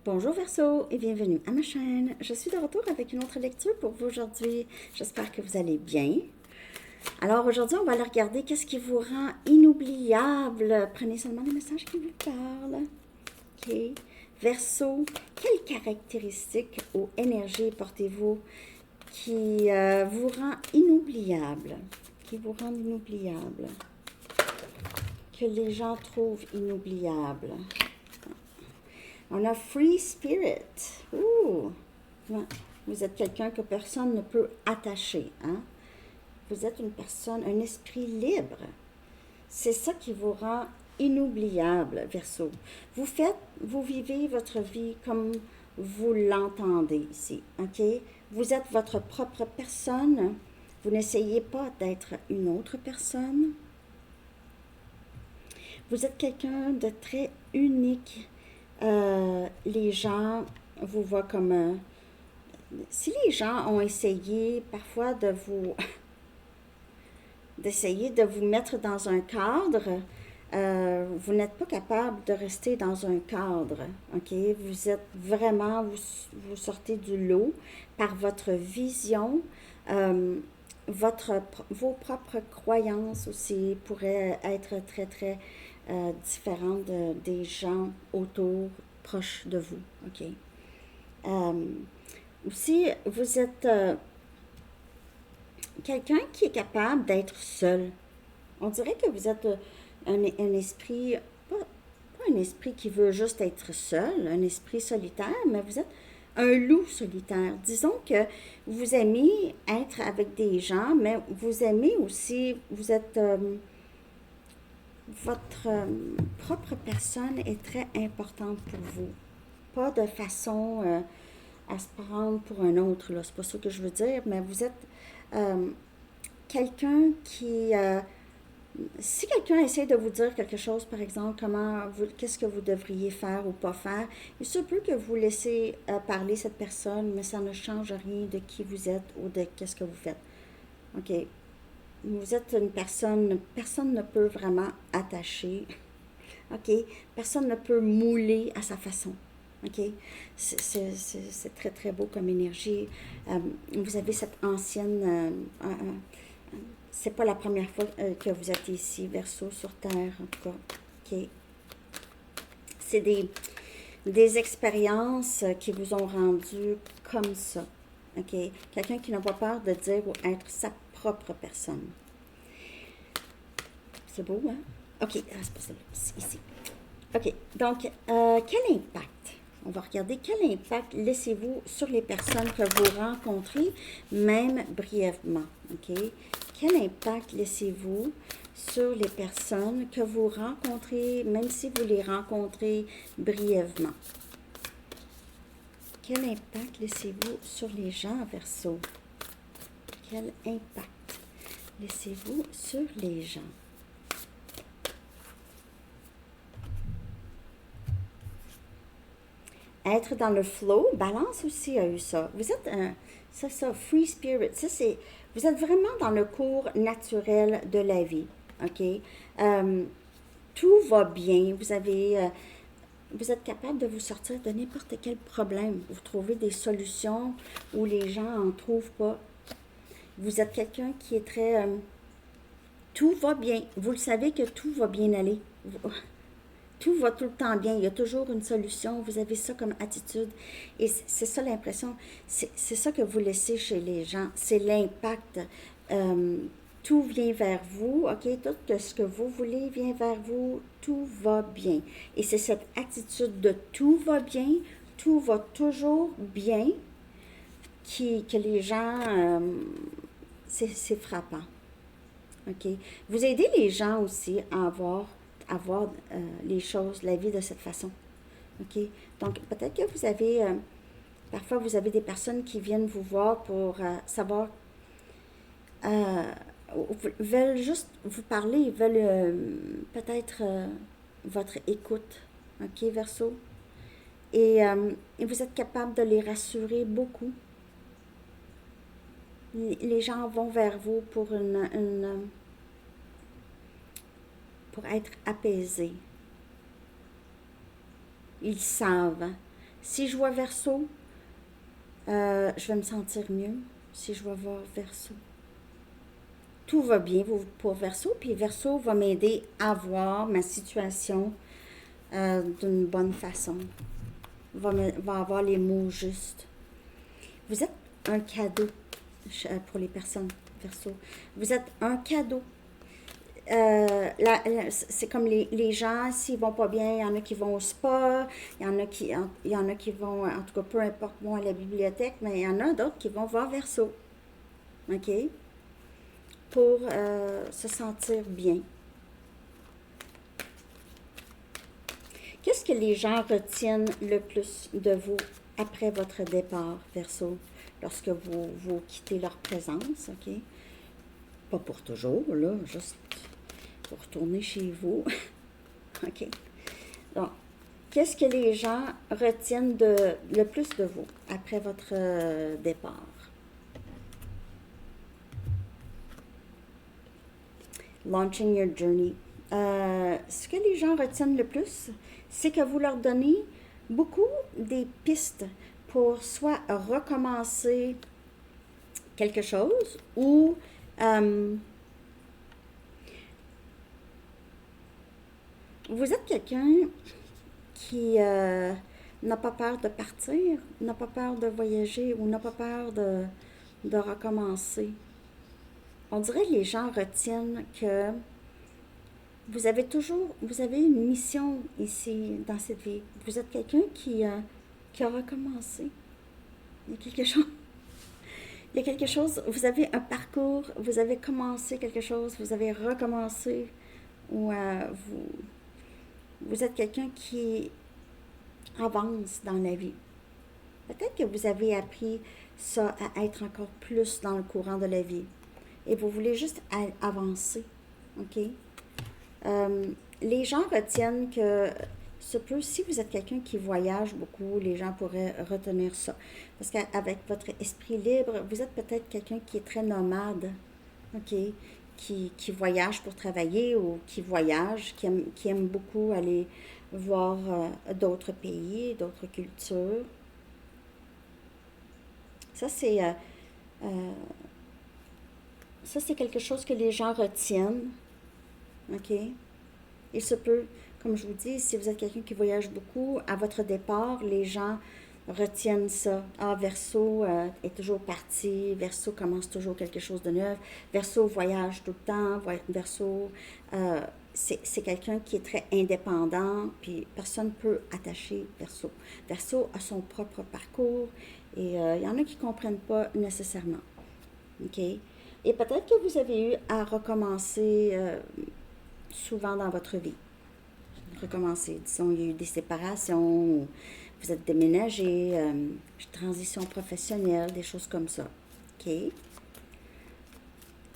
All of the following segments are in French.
Bonjour Verseau et bienvenue à ma chaîne. Je suis de retour avec une autre lecture pour vous aujourd'hui. J'espère que vous allez bien. Alors aujourd'hui, on va aller regarder qu'est-ce qui vous rend inoubliable. Prenez seulement les messages qui vous parlent. OK. Verseau, quelles caractéristiques ou énergies portez-vous qui vous rend inoubliable? Qui vous rend inoubliable? Que les gens trouvent inoubliable. On a Free Spirit. Ouh! Vous êtes quelqu'un que personne ne peut attacher. Hein? Vous êtes une personne, un esprit libre. C'est ça qui vous rend inoubliable, Verseau. Vous vivez votre vie comme vous l'entendez ici. OK? Vous êtes votre propre personne. Vous n'essayez pas d'être une autre personne. Vous êtes quelqu'un de très unique. Les gens vous voient comme... si les gens ont essayé parfois d'essayer de vous mettre dans un cadre, vous n'êtes pas capable de rester dans un cadre, ok? Vous êtes vraiment, vous sortez du lot par votre vision, vos propres croyances aussi pourraient être très, très différentes des gens autour, proches de vous, ok? Euh, Aussi, vous êtes quelqu'un qui est capable d'être seul. On dirait que vous êtes un esprit, pas un esprit qui veut juste être seul, un esprit solitaire, mais vous êtes un loup solitaire. Disons que vous aimez être avec des gens, mais vous aimez aussi, vous êtes, votre propre personne est très importante pour vous. Pas de façon à se prendre pour un autre, là, c'est pas ça que je veux dire, mais vous êtes euh, quelqu'un qui, si quelqu'un essaie de vous dire quelque chose, par exemple, qu'est-ce que vous devriez faire ou pas faire, il se peut que vous laissez parler cette personne, mais ça ne change rien de qui vous êtes ou de qu'est-ce que vous faites. OK. Vous êtes une personne ne peut vraiment attacher. OK. Personne ne peut mouler à sa façon. OK? C'est très, très beau comme énergie. Vous avez cette ancienne... c'est pas la première fois que vous êtes ici, Verseau, sur Terre, en tout cas. OK? C'est des expériences qui vous ont rendu comme ça. OK? Quelqu'un qui n'a pas peur de dire ou être sa propre personne. C'est beau, hein? OK, c'est pas ça, c'est ici. OK, donc, quel impact? On va regarder quel impact laissez-vous sur les personnes que vous rencontrez, même brièvement. OK? Quel impact laissez-vous sur les personnes que vous rencontrez, même si vous les rencontrez brièvement? Quel impact laissez-vous sur les gens, Verseau? Quel impact laissez-vous sur les gens? Être dans le flow, Balance aussi a eu ça. Vous êtes ça, free spirit. Vous êtes vraiment dans le cours naturel de la vie. OK? Euh, Tout va bien. Vous êtes capable de vous sortir de n'importe quel problème. Vous trouvez des solutions où les gens n'en trouvent pas. Vous êtes quelqu'un qui est très... tout va bien. Vous le savez que tout va bien aller. Tout va tout le temps bien, il y a toujours une solution, vous avez ça comme attitude. Et c'est ça l'impression, c'est ça que vous laissez chez les gens, c'est l'impact. Euh, tout vient vers vous, ok? Tout ce que vous voulez vient vers vous, tout va bien. Et c'est cette attitude de tout va bien, tout va toujours bien, que les gens, c'est frappant. OK. Vous aidez les gens aussi à voir les choses, la vie de cette façon. OK. Donc, peut-être que parfois vous avez des personnes qui viennent vous voir pour savoir, euh, veulent juste vous parler, ils veulent peut-être votre écoute. OK, Verseau? Et vous êtes capable de les rassurer beaucoup. Les gens vont vers vous pour être apaisés. Ils savent. Si je vois Verseau, je vais me sentir mieux si je vais voir Verseau. Tout va bien pour Verseau, puis Verseau va m'aider à voir ma situation d'une bonne façon. Va avoir les mots justes. Vous êtes un cadeau pour les personnes Verseau. Vous êtes un cadeau. C'est comme les gens, s'ils vont pas bien, il y en a qui vont au spa, il y en a qui vont, en tout cas, peu importe, vont à la bibliothèque, mais il y en a d'autres qui vont voir Verseau, OK? Pour se sentir bien. Qu'est-ce que les gens retiennent le plus de vous après votre départ, Verseau, lorsque vous quittez leur présence, OK? Pas pour toujours, là, juste pour retourner chez vous. OK. Donc, qu'est-ce que les gens retiennent le plus de vous après votre départ? Launching your journey. Ce que les gens retiennent le plus, c'est que vous leur donnez beaucoup des pistes pour soit recommencer quelque chose ou vous êtes quelqu'un qui n'a pas peur de partir, n'a pas peur de voyager ou n'a pas peur de recommencer. On dirait que les gens retiennent que vous avez une mission ici dans cette vie. Vous êtes quelqu'un qui a recommencé. Il y a quelque chose. Il y a quelque chose, vous avez un parcours, vous avez commencé quelque chose, vous avez recommencé, ou vous êtes quelqu'un qui avance dans la vie. Peut-être que vous avez appris ça à être encore plus dans le courant de la vie. Et vous voulez juste avancer. OK? Les gens retiennent que si vous êtes quelqu'un qui voyage beaucoup, les gens pourraient retenir ça. Parce qu'avec votre esprit libre, vous êtes peut-être quelqu'un qui est très nomade, OK? Qui voyage pour travailler ou qui voyage, qui aime beaucoup aller voir d'autres pays, d'autres cultures. Ça, c'est quelque chose que les gens retiennent, OK? Il se peut, comme je vous dis, si vous êtes quelqu'un qui voyage beaucoup, à votre départ, les gens retiennent ça. Ah, Verseau est toujours parti, Verseau commence toujours quelque chose de neuf, Verseau voyage tout le temps, Verseau, c'est quelqu'un qui est très indépendant, puis personne ne peut attacher Verseau. Verseau a son propre parcours, et il y en a qui ne comprennent pas nécessairement. OK? Et peut-être que vous avez eu à recommencer souvent dans votre vie. Recommencer. Disons, il y a eu des séparations, vous êtes déménagé, transition professionnelle, des choses comme ça. OK?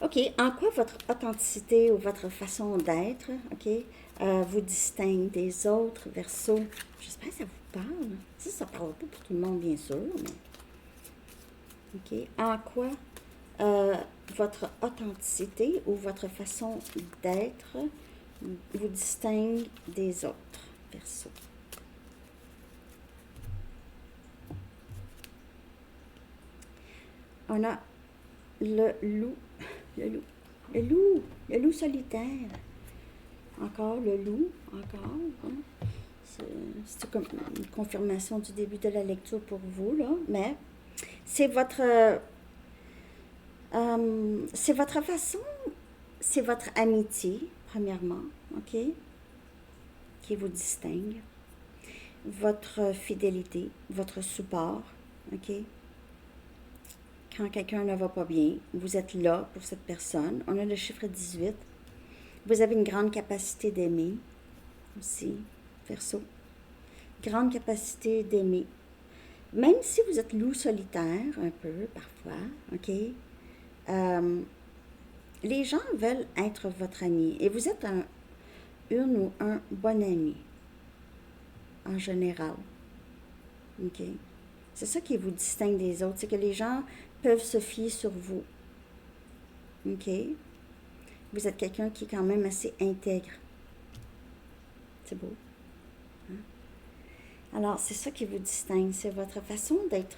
OK. En quoi votre authenticité ou votre façon d'être, OK, vous distingue des autres Verseaux? J'espère que ça vous parle. Ça ne parle pas pour tout le monde, bien sûr, mais... OK. En quoi votre authenticité ou votre façon d'être vous distingue des autres Verseaux? On a le loup, le loup solitaire. Encore le loup, encore. Hein? C'est comme une confirmation du début de la lecture pour vous, là. Mais c'est votre façon, c'est votre amitié, premièrement, OK, qui vous distingue. Votre fidélité, votre support, OK. Quand quelqu'un ne va pas bien, vous êtes là pour cette personne. On a le chiffre 18. Vous avez une grande capacité d'aimer aussi, Verseau. Grande capacité d'aimer. Même si vous êtes loup solitaire, un peu, parfois, OK? Les gens veulent être votre ami. Et vous êtes une ou un bon ami, en général. OK? C'est ça qui vous distingue des autres. C'est que les gens peuvent se fier sur vous. OK? Vous êtes quelqu'un qui est quand même assez intègre. C'est beau. Hein? Alors, c'est ça qui vous distingue, c'est votre façon d'être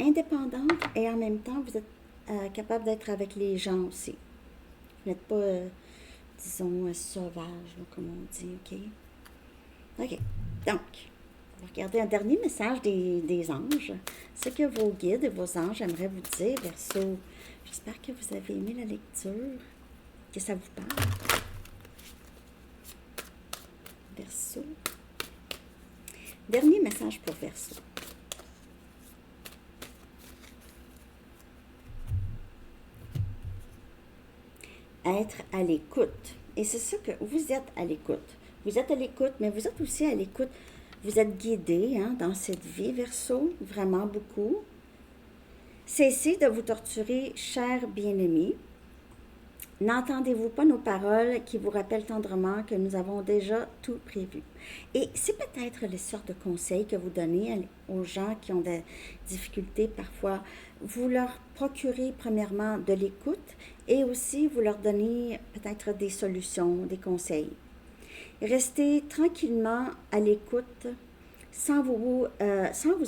indépendante et en même temps, vous êtes capable d'être avec les gens aussi. Vous n'êtes pas, disons, sauvage, là, comme on dit, OK? OK. Donc, on va regarder un dernier message des anges. Ce que vos guides et vos anges aimeraient vous dire, Verseau. J'espère que vous avez aimé la lecture, que ça vous parle. Verseau. Dernier message pour Verseau. Être à l'écoute. Et c'est ça que vous êtes à l'écoute. Vous êtes à l'écoute, mais vous êtes aussi à l'écoute. Vous êtes guidé dans cette vie, Verseau, vraiment beaucoup. Cessez de vous torturer, cher bien-aimé. N'entendez-vous pas nos paroles qui vous rappellent tendrement que nous avons déjà tout prévu? Et c'est peut-être les sortes de conseils que vous donnez aux gens qui ont des difficultés parfois. Vous leur procurez premièrement de l'écoute et aussi vous leur donnez peut-être des solutions, des conseils. Restez tranquillement à l'écoute sans vous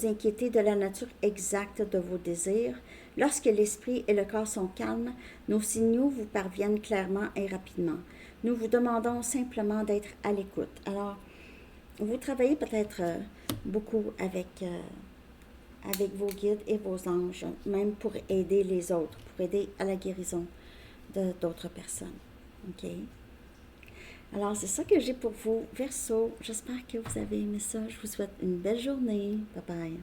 inquiéter de la nature exacte de vos désirs. Lorsque l'esprit et le corps sont calmes, nos signaux vous parviennent clairement et rapidement. Nous vous demandons simplement d'être à l'écoute. Alors, vous travaillez peut-être beaucoup avec vos guides et vos anges, même pour aider les autres, pour aider à la guérison d'autres personnes. OK? Alors, c'est ça que j'ai pour vous, Verseau. J'espère que vous avez aimé ça. Je vous souhaite une belle journée. Bye bye.